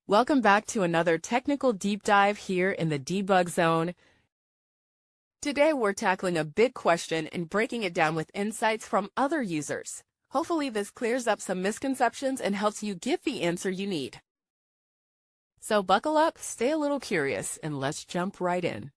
Welcome back to another technical deep dive here in the debug zone. Today we're tackling a big question and breaking it down with insights from other users. Hopefully this clears up some misconceptions and helps you get the answer you need. So buckle up, stay a little curious, and let's jump right in.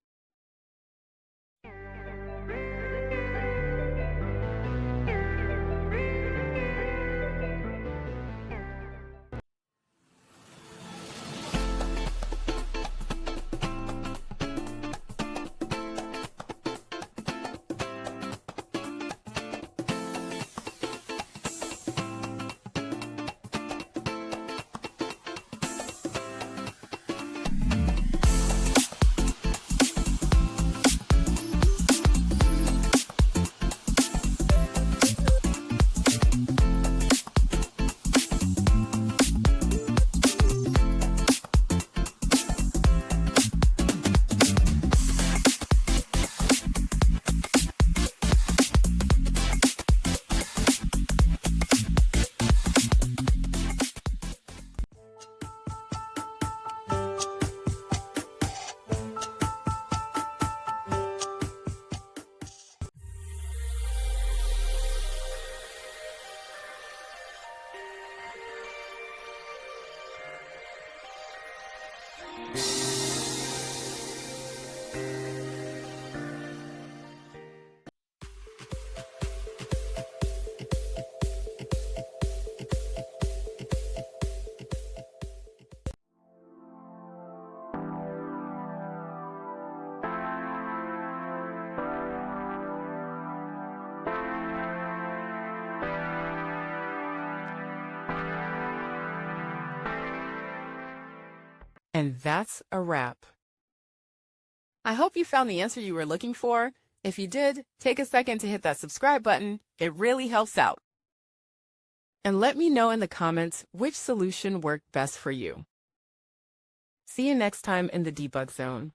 And that's a wrap. I hope you found the answer you were looking for. If you did, take a second to hit that subscribe button. It really helps out. And let me know in the comments which solution worked best for you. See you next time in the debug zone.